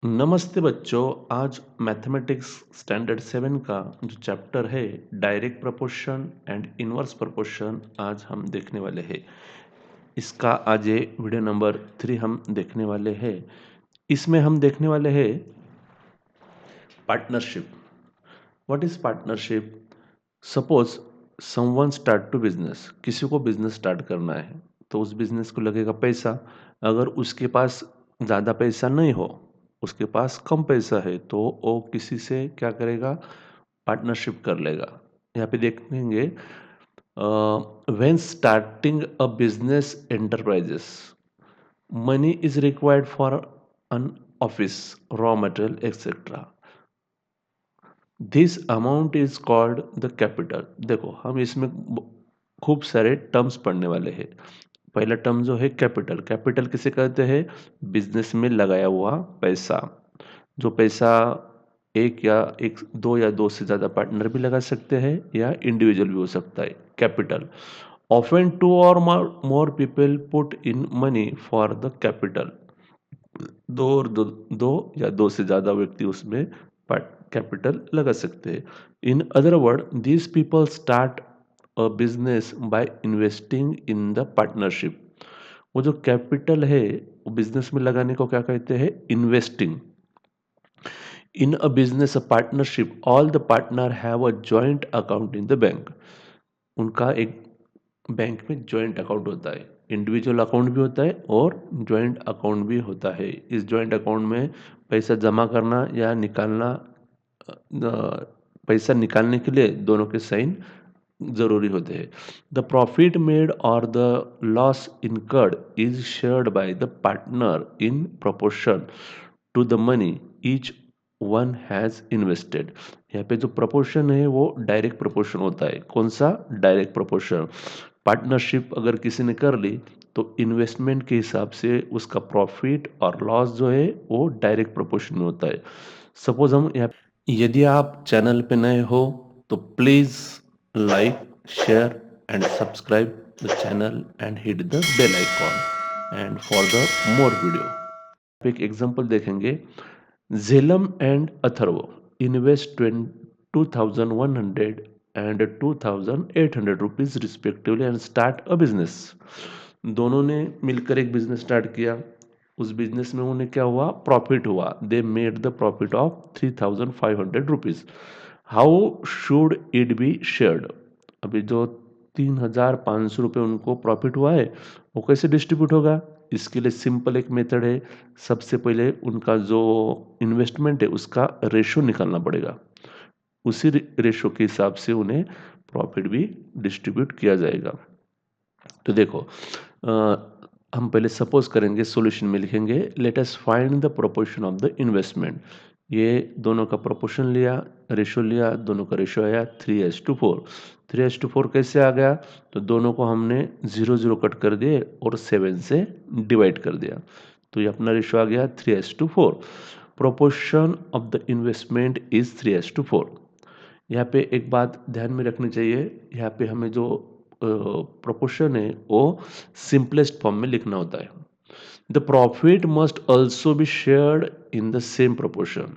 नमस्ते बच्चों। आज मैथमेटिक्स स्टैंडर्ड 7 का जो चैप्टर है direct proportion and inverse proportion आज हम देखने वाले हैं। इसका आज ये वीडियो नंबर 3 हम देखने वाले हैं। इसमें हम देखने वाले हैं partnership. What is partnership? Suppose someone start to business, किसी को बिजनेस स्टार्ट करना है तो उस बिजनेस को लगेगा पैसा। अगर उसके पास ज़्यादा पैसा नहीं हो, उसके पास कम पैसा है, तो वो किसी से क्या करेगा? पार्टनरशिप कर लेगा। यहाँ पे देखेंगे when starting a business enterprises money is required for an office, raw material etcetera. This amount is called the capital. देखो, हम इसमें खूब सारे टर्म्स पढ़ने वाले हैं। पहला टर्म जो है कैपिटल। कैपिटल किसे कहते हैं? बिजनेस में लगाया हुआ पैसा। जो पैसा एक दो या दो से ज़्यादा पार्टनर भी लगा सकते हैं या इंडिविजुअल भी हो सकता है। कैपिटल ऑफन टू और more people put in money for the capital. दो या दो से ज़्यादा व्यक्ति उसमें कैपिटल लगा सकते हैं। In other word, these people start a business by investing in the partnership. वो जो कैपिटल है वो बिजनेस में लगाने को क्या कहते हैं? Investing. In a business a partnership all the partner have a joint account in the bank. उनका एक बैंक में जॉइंट अकाउंट होता है। इंडिविजुअल अकाउंट भी होता है और जॉइंट अकाउंट भी होता है। इस जॉइंट अकाउंट में पैसा जमा करना या निकालना, पैसा निकालने के लिए दोनों के साइन जरूरी होते हैं। द प्रॉफिट मेड और the loss incurred is shared by the partner in proportion to the money each one has invested. यहाँ पे जो प्रोपोर्शन है वो डायरेक्ट प्रोपोर्शन होता है। कौन सा? Direct proportion. पार्टनरशिप अगर किसी ने कर ली तो इन्वेस्टमेंट के हिसाब से उसका प्रॉफिट और लॉस जो है वो डायरेक्ट प्रोपोर्शन में होता है। सपोज हम यहाँ, यदि आप चैनल पे नए हो तो please like, share and subscribe the channel and hit the bell icon and for the more video. एक एग्जांपल देखेंगे। Jhelum and Atharv invest 2100 and 2800 rupees respectively and start a business. दोनों ने मिलकर एक बिजनेस स्टार्ट किया। उस बिजनेस में उन्हें क्या हुआ? प्रॉफिट हुआ। They made the profit of 3500 rupees. How should it be shared? अभी जो 3500 रुपये उनको प्रॉफिट हुआ है वो कैसे डिस्ट्रीब्यूट होगा? इसके लिए सिंपल एक मेथड है। सबसे पहले उनका जो इन्वेस्टमेंट है उसका रेशो निकालना पड़ेगा। उसी रेशो के हिसाब से उन्हें प्रॉफिट भी डिस्ट्रीब्यूट किया जाएगा। तो देखो, हम पहले सपोज करेंगे, सॉल्यूशन में लिखेंगे let us find the proportion of the investment. ये दोनों का प्रोपोर्शन लिया, रेशो लिया, दोनों का रेशो आया 3:4। 3:4 कैसे आ गया? तो दोनों को हमने 0 0 कट कर दिए और 7 से डिवाइड कर दिया, तो ये अपना रेशो आ गया 3:4। Proportion of the investment is 3:4। यहाँ पे एक बात ध्यान में रखनी चाहिए, यहाँ पे हमें जो प्रोपोर्शन है वो सिंपलेस्ट फॉर्म में लिखना होता है। The profit must also be shared in the same proportion.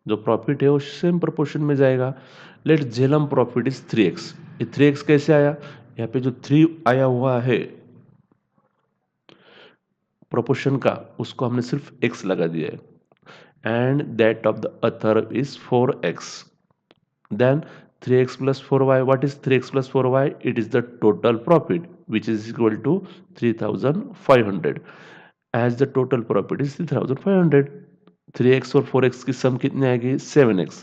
जो प्रॉफिट है वो सेम प्रोपोर्शन में जाएगा। Let Jhelum profit is 3x। ये 3x कैसे आया? यहाँ पे जो 3 आया हुआ है प्रोपोर्शन का, उसको हमने सिर्फ x लगा दिया है। And that of the Athar is 4x। Then 3x plus 4y. What is 3x plus 4y? It is the total profit which is equal to 3500. As the total profit is 3500, 3x और 4x की सम कितनी आएगी? 7x।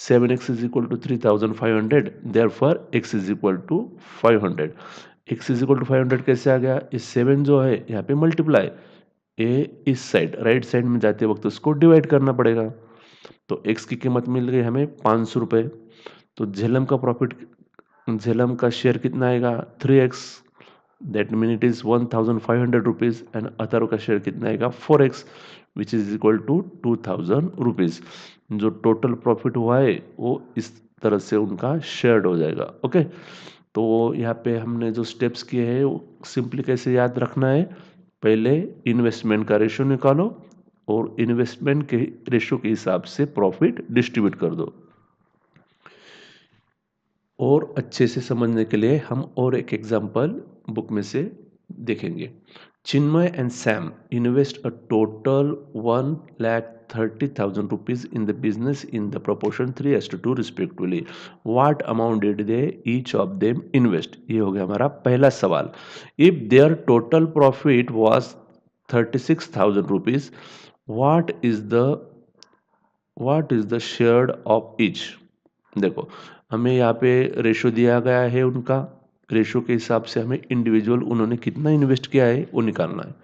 7x is equal to 3500, therefore x is equal to 500। x is equal to 500 कैसे आ गया? ये 7 जो है यहाँ पे मल्टीप्लाई, ए इस साइड राइट साइड में जाते वक्त उसको डिवाइड करना पड़ेगा। तो x की कीमत मिल गई हमें 500 रुपये। तो झेलम का प्रॉफिट, झेलम का शेयर कितना आएगा? 3x, that mean it is 1500 रुपीज। एंड अथर्व का शेयर कितना आएगा? 4x which is equal to 2000 रुपीज। जो टोटल प्रॉफिट हुआ है वो इस तरह से उनका शेयर्ड हो जाएगा। ओके, तो यहाँ पे हमने जो स्टेप्स किए हैं वो सिंपली कैसे याद रखना है? पहले इन्वेस्टमेंट का रेशियो निकालो, और इन्वेस्टमेंट के रेशो के हिसाब से प्रॉफिट डिस्ट्रीब्यूट कर दो। और अच्छे से समझने के लिए हम और एक एग्जांपल बुक में से देखेंगे। Chinmay and Sam invest a total 1,30,000 rupees in the business in the proportion 3:2 respectively. What amount did they each of them invest? ये हो गया हमारा पहला सवाल। If their total profit was 36,000 rupees, what is the share of each. देखो हमें यहाँ पे रेशो दिया गया है उनका, रेशो के हिसाब से हमें इंडिविजुअल उन्होंने कितना इन्वेस्ट किया है वो निकालना है।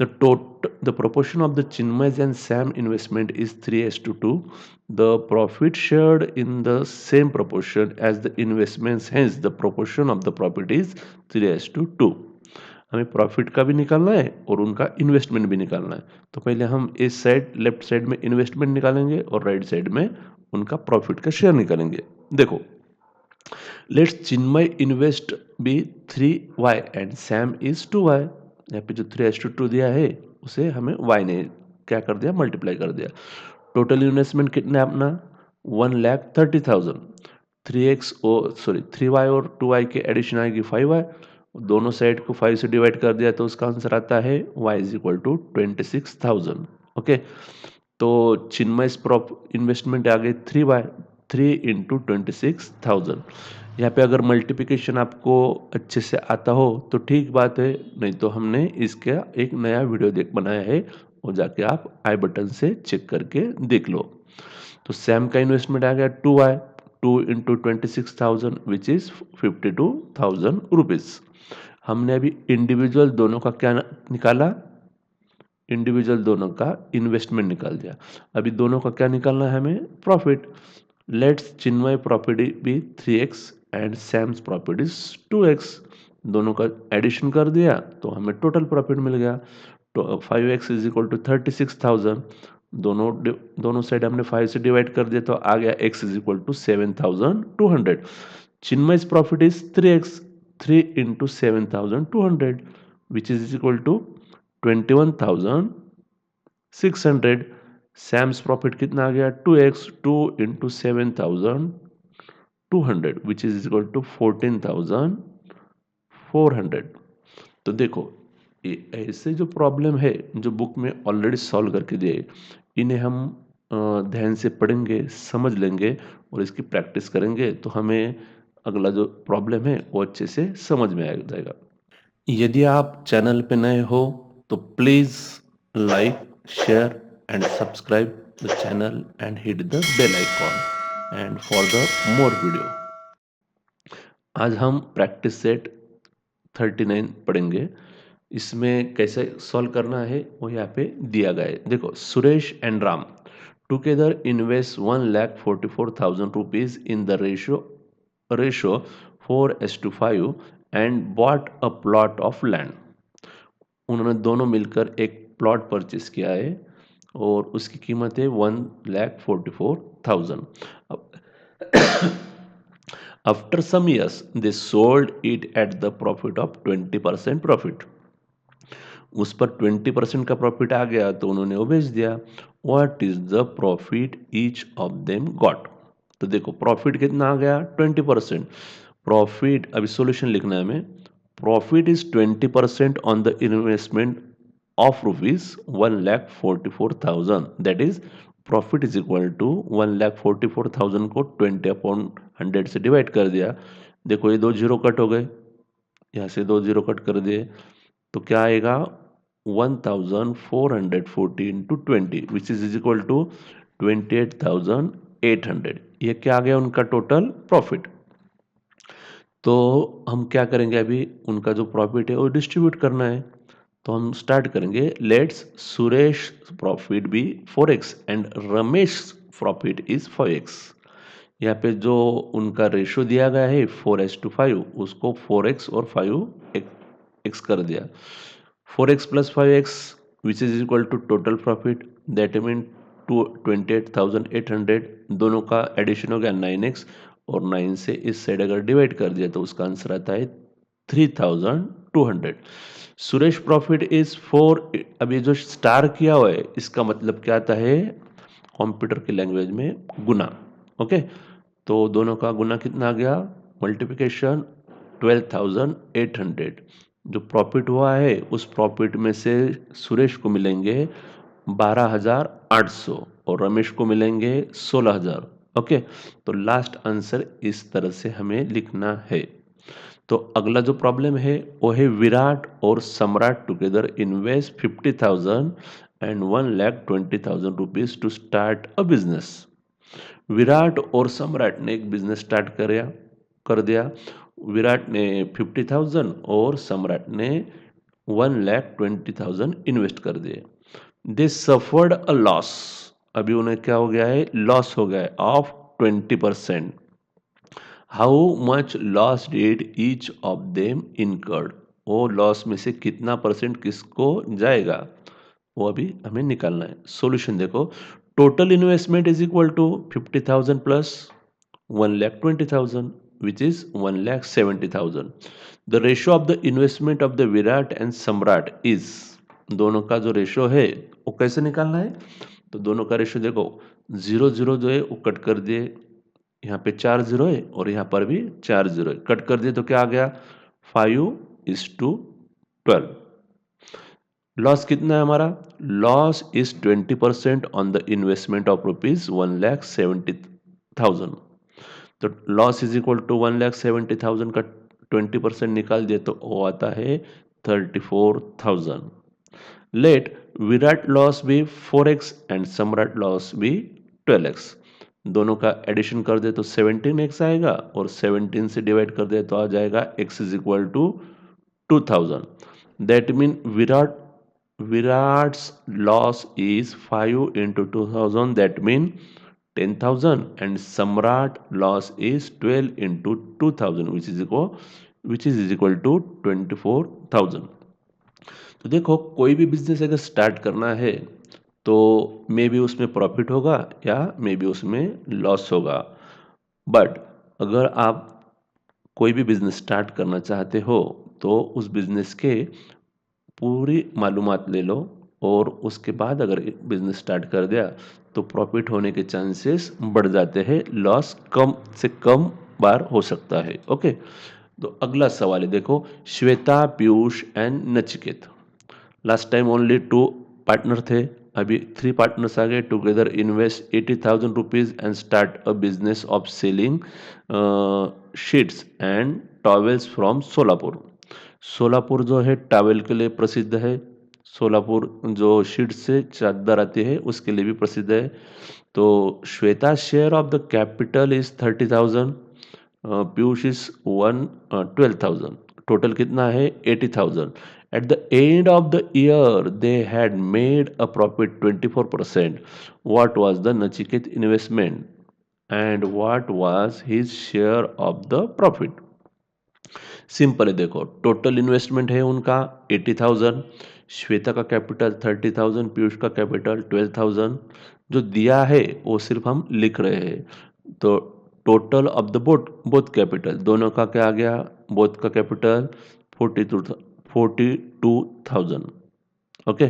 The proportion of the Chinmay and Sam investment is 3:2। The profit shared in the same proportion as the investments, hence the proportion of the profit is 3:2। हमें प्रॉफिट का भी निकालना है और उनका इन्वेस्टमेंट भी निकालना है। तो पहले हम इस साइड लेफ्ट साइड में इन्वेस्टमेंट निकालेंगे और राइट साइड में उनका प्रॉफिट का शेयर निकालेंगे। देखो let's Chinmay invest be 3y and Sam is 2y। यहाँ पे जो 3:2 दिया है उसे हमें y ने क्या कर दिया, मल्टीप्लाई कर दिया। टोटल इन्वेस्टमेंट कितना है अपना 1,30,000। 3y और 2y के एडिशन आएगी 5y, दोनों साइड को 5 से डिवाइड कर दिया तो उसका आंसर आता है y is equal to 26,000। Okay, तो चिन्मय इन्वेस्टमेंट आ गई 3 इंटू 26,000। यहाँ पे अगर मल्टीप्लिकेशन आपको अच्छे से आता हो तो ठीक बात है, नहीं तो हमने इसका एक नया वीडियो बनाया है, वो जाके आप आई बटन से चेक करके देख लो। तो सैम का इन्वेस्टमेंट आ गया 2y, 2 into 26,000 which is 52,000 rupees. हमने अभी इंडिविजुअल दोनों का क्या निकाला, इंडिविजुअल दोनों का इन्वेस्टमेंट निकाल दिया। अभी दोनों का क्या निकालना है हमें, profit. Let's Chinmay profit be 3x and Sam's profit is 2x। दोनों का एडिशन कर दिया तो हमें टोटल प्रॉफिट मिल गया। तो 5x इज इक्वल टू 36,000। दोनों साइड हमने 5 से डिवाइड कर दिया तो आ गया x is equal to 7,200। Chinmay profit is 3x, 3 into 7,200 which is equal to 21,600। Sam's profit कितना आ गया 2x, 2 into 7,200 which is equal to 14,400। तो देखो ये ऐसे जो प्रॉब्लम है जो बुक में ऑलरेडी सॉल्व करके दिए, इन्हें हम ध्यान से पढ़ेंगे, समझ लेंगे और इसकी प्रैक्टिस करेंगे तो हमें अगला जो प्रॉब्लम है वो अच्छे से समझ में आ जाएगा। यदि आप चैनल पे नए हो तो please like, share and subscribe the channel and hit the bell icon and for the more video. आज हम प्रैक्टिस सेट 39 पढ़ेंगे। इसमें कैसे सॉल्व करना है वो यहाँ पे दिया गया है। देखो Suresh and Ram together invest 1,44,000 rupees in the ratio 4:5 and bought a plot of land. उन्होंने दोनों मिलकर एक प्लॉट परचेस किया है और उसकी कीमत है 1,44,000। After some years they sold it at the profit of 20% profit. उस पर 20% का प्रॉफिट आ गया तो उन्होंने वो बेच दिया। What is the profit each of them got. तो देखो प्रॉफिट कितना आ गया 20%। प्रॉफिट अभी सॉल्यूशन लिखना है हमें। Profit is 20% on the investment of rupees 1,44,000। That is profit is equal to 1,44,000 को 20/100 से डिवाइड कर दिया। देखो ये 2 जीरो कट हो गए, यहाँ से 2 जीरो कट कर दिए तो क्या आएगा 1,440 into 20 which is equal to 28,800। ये क्या आ गया उनका टोटल प्रॉफिट। तो हम क्या करेंगे, अभी उनका जो प्रॉफिट है वो डिस्ट्रीब्यूट करना है। तो हम स्टार्ट करेंगे। Let's Suresh profit be 4x and Ramesh profit is 5x। यहाँ पे जो उनका रेशो दिया गया है 4:5 उसको 4x और 5x कर दिया। 4x plus 5x which is equal to total profit that mean 28,800। दोनों का एडिशन हो गया 9x और 9 से इस साइड अगर डिवाइड कर दिया तो उसका आंसर आता है 3,000 200। Suresh profit is 4। अब ये जो स्टार किया हुआ है इसका मतलब क्या आता है कंप्यूटर की लैंग्वेज में? गुना। ओके, तो दोनों का गुना कितना आ गया? मल्टीप्लिकेशन 12,800। जो प्रॉफिट हुआ है उस प्रॉफिट में से सुरेश को मिलेंगे 12,800 और रमेश को मिलेंगे 16,000। ओके, तो लास्ट आंसर इस तरह से हमें लिखना है। तो अगला जो प्रॉब्लम है वो है विराट और Samrat together invest 50,000 and 1,20,000 rupees to start a business. Virat और सम्राट ने एक बिजनेस स्टार्ट कर दिया। विराट ने 50,000 और सम्राट ने 1,20,000 इन्वेस्ट कर दिए। दे सफर्ड अ लॉस। अभी उन्हें क्या हो गया है? लॉस हो गया है of 20%। How much loss did each of them incurred? वो लॉस में से कितना परसेंट किसको जाएगा वो अभी हमें निकालना है। सॉल्यूशन देखो, total investment is equal to 50,000 plus 1,20,000 which is 1,70,000। The ratio of the investment of the Virat and सम्राट इज, दोनों का जो रेशो है वो कैसे निकालना है? तो दोनों का रेशो देखो, 0 0 जो है वो कट कर दिए, यहाँ पे 4 0 है और यहाँ पर भी 4 0 है, कट कर दिए तो क्या आ गया? 5:12। लॉस कितना है हमारा? Loss is 20% on the investment of rupees 1,70,000। तो लॉस इज इक्वल टू 1,70,000 का 20% निकाल दिए तो वो आता है 34,000। लेट विराट लॉस भी 4x एंड सम्राट लॉस भी 12x। दोनों का एडिशन कर दे तो 17x आएगा और 17 से डिवाइड कर दे तो आ जाएगा x is equal to 2,000। That mean Virat's loss is 5 into 2,000, that mean 10,000, and Samrat loss is 12 into 2,000 which is equal to 24,000। तो देखो, कोई भी बिजनेस अगर स्टार्ट करना है तो मे बी उसमें प्रॉफिट होगा या मे बी उसमें लॉस होगा। बट अगर आप कोई भी बिजनेस स्टार्ट करना चाहते हो तो उस बिजनेस के पूरी मालूमात ले लो और उसके बाद अगर बिजनेस स्टार्ट कर दिया तो प्रॉफिट होने के चांसेस बढ़ जाते हैं, लॉस कम से कम बार हो सकता है। ओके, तो अगला सवाल है देखो, Shweta, Piyush and Nachiket. Last time only 2 partner थे, अभी 3 पार्टनर्स आ गए। Together invest 80,000 rupees and start a business of selling sheets and towels from Solapur. Solapur जो है टॉवेल के लिए प्रसिद्ध है, सोलापुर जो शीट से चादर आती है उसके लिए भी प्रसिद्ध है। तो Shweta share of the capital is 30,000, Piyush is 12,000, total कितना है 80,000। At the end of the year they had made a profit 24%। What was the Nachiket investment and what was his share of the profit? Simple है देखो, total investment है उनका 80,000, श्वेता का capital 30,000, Piyush का capital 12,000। जो दिया है वो सिर्फ हम लिख रहे हैं। तो total of the both capital, दोनों का क्या आ गया? बोथ का कैपिटल 42,000। ओके,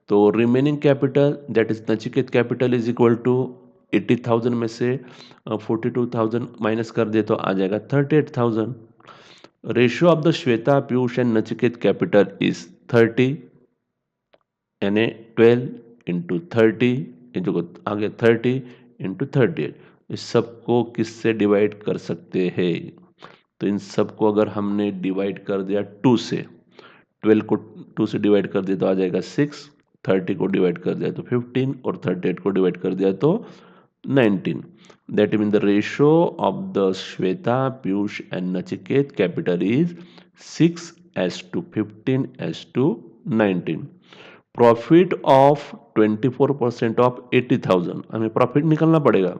तो remaining capital that is Nachiket capital is equal to 80,000 में से 42,000 माइनस कर दे तो आ जाएगा 38,000। Ratio of the Shweta, Piyush and Nachiket capital is 30, यानी 12 इंटू 30, जो आगे 30 इंटू 38। इस सबको किससे डिवाइड कर सकते हैं? तो इन सबको अगर हमने डिवाइड कर दिया 2 से, 12 को 2 से डिवाइड कर दिया तो आ जाएगा 6, 30 को डिवाइड कर दिया तो 15 और 38 को डिवाइड कर दिया तो 19। That means the ratio of the Shweta, Piyush and Nachiket capital is 6:15:19। Profit of 24% of 80,000, हमें प्रॉफिट निकालना पड़ेगा।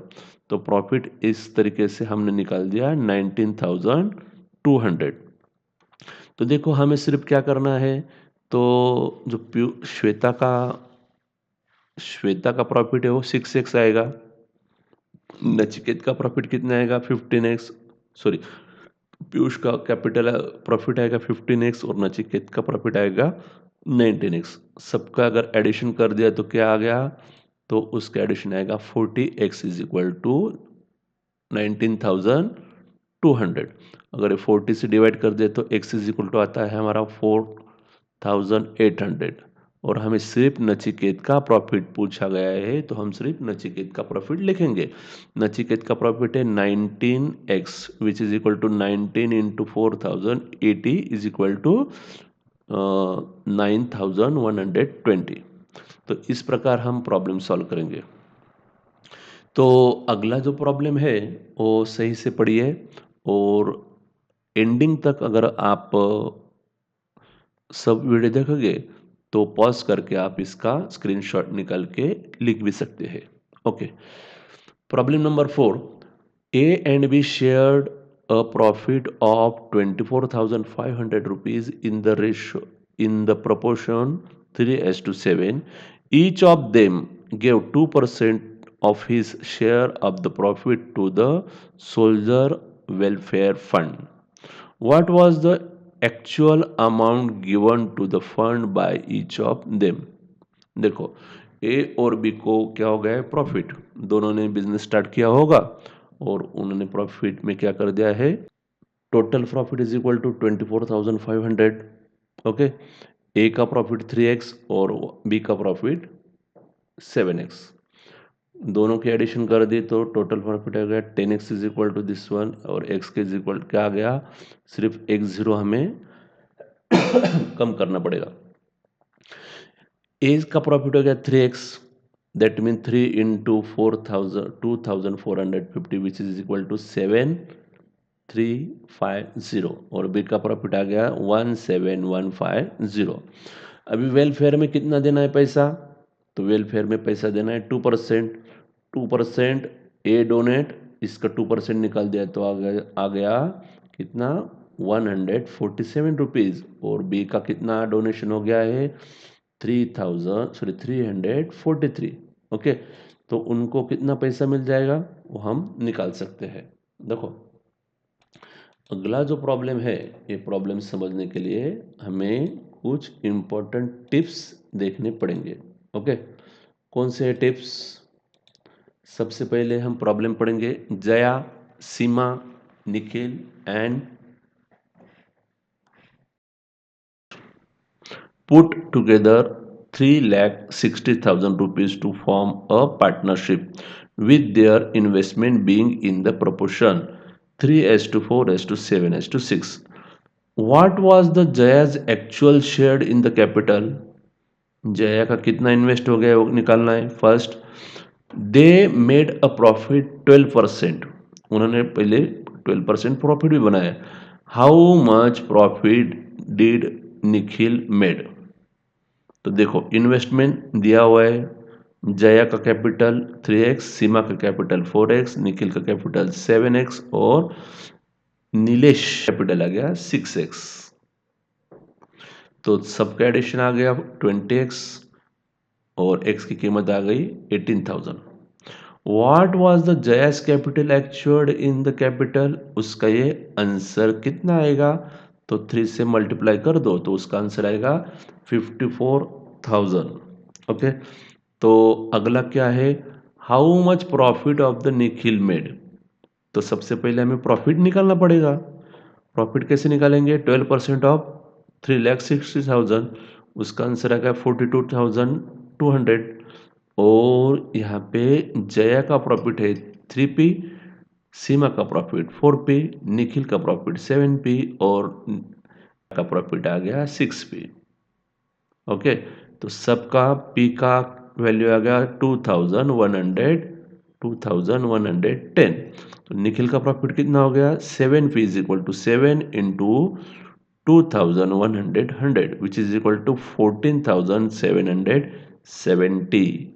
तो प्रॉफिट इस तरीके से हमने निकाल दिया 19,200। तो देखो हमें सिर्फ क्या करना है, तो जो श्वेता का प्रॉफिट है वो 6x आएगा, नचिकेत का प्रॉफिट कितना आएगा 15x, सॉरी पीयूष का कैपिटल प्रॉफिट आएगा 15x और नचिकेत का प्रॉफिट आएगा 19x। सबका अगर एडिशन कर दिया तो क्या आ गया, तो उसका एडिशन आएगा 40x इज इक्वल टू 19,200। अगर ये 40 से डिवाइड कर दे तो x इज इक्वल टू आता है हमारा 4,800। और हमें सिर्फ नचिकेत का प्रॉफिट पूछा गया है, तो हम सिर्फ नचिकेत का प्रॉफिट लिखेंगे। नचिकेत का प्रॉफिट है 19x which is equal to 19 into 4,080 is equal to 9,120। तो इस प्रकार हम प्रॉब्लम सॉल्व करेंगे। तो अगला जो प्रॉब्लम है वो सही से पढ़िए और एंडिंग तक अगर आप सब वीडियो देखोगे तो पॉज करके आप इसका स्क्रीनशॉट निकाल के लिख भी सकते हैं। Okay, problem number 4, A and B shared a profit of 24,500 rupees in the ratio in the proportion 3:7. Each of them gave 2% of his share of the profit to the soldier welfare fund. What was the actual amount given to the fund by each of them? देखो, ए और B को क्या हो गया है, profit. दोनों ने business start किया होगा और उन्होंने प्रॉफिट में क्या कर दिया है, total profit is equal to 24,500। Okay, A का प्रॉफिट 3x और बी का प्रॉफिट 7x। दोनों की एडिशन कर दी तो टोटल प्रॉफिट आ गया 10x is equal to this one और x के इज इक्वल क्या आ गया, सिर्फ x0 हमें कम करना पड़ेगा। एज का प्रॉफिट हो गया 3x, that mean 3 into 2,450 which is equal to 7,350 और बी का प्रॉफिट आ गया 1,7,150। अभी वेलफेयर में कितना देना है पैसा, तो वेलफेयर में पैसा देना है 2%। 2% ए डोनेट, इसका 2% निकाल दिया तो आ गया कितना 147 रुपीज और बी का कितना डोनेशन हो गया है 343। ओके, तो उनको कितना पैसा मिल जाएगा वो हम निकाल सकते हैं। देखो, अगला जो प्रॉब्लम है, ये प्रॉब्लम समझने के लिए हमें कुछ इंपॉर्टेंट टिप्स देखने पड़ेंगे। ओके, कौन से टिप्स? सबसे पहले हम प्रॉब्लम पढ़ेंगे, जया, सीमा, Nikhil and put together 3,60,000 rupees to form a partnership with their investment being in the proportion 3:4:7:6. What was the Jaya's actual share in the capital? Jaya का कितना इन्वेस्ट हो गया वो निकालना है। First, they made a profit 12%, उन्होंने पहले 12% प्रॉफिट भी बनाया। How much profit did Nikhil made? तो देखो, इन्वेस्टमेंट दिया हुआ है, जया का कैपिटल 3x, सीमा का कैपिटल 4x, निखिल का कैपिटल 7x और नीलेश कैपिटल आ गया 6x। तो सबका एडिशन आ गया 20x और x की कीमत आ गई 18,000। What was the Jaya's capital actually in the capital? उसका ये आंसर कितना आएगा, तो 3 से मल्टीप्लाई कर दो तो उसका आंसर आएगा 54,000। ओके, तो अगला क्या है, how much profit of the Nikhil made? तो सबसे पहले हमें प्रॉफिट निकालना पड़ेगा। प्रॉफिट कैसे निकालेंगे, 12% ऑफ 3,60,000, उसका आंसर आएगा 42,200। और यहाँ पे जया का प्रॉफिट है 3p, सीमा का प्रॉफिट 4p, निखिल का प्रॉफिट 7p और का प्रॉफिट आ गया 6p। ओके, तो सबका p का वैल्यू आ गया 2,110। तो निखिल का प्रॉफिट कितना हो गया, 7p is equal to 7 into 2,100 which is equal to 14,770।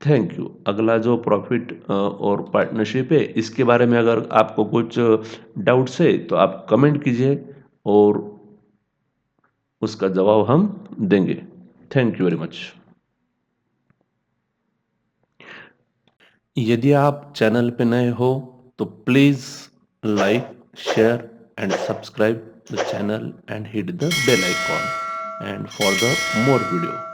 Thank you. अगला जो प्रॉफिट और पार्टनरशिप है, इसके बारे में अगर आपको कुछ डाउट्स है तो आप कमेंट कीजिए और उसका जवाब हम देंगे। Thank you very much. यदि आप चैनल पे नए हो तो please like, share and subscribe the channel and hit the bell icon and for the more video.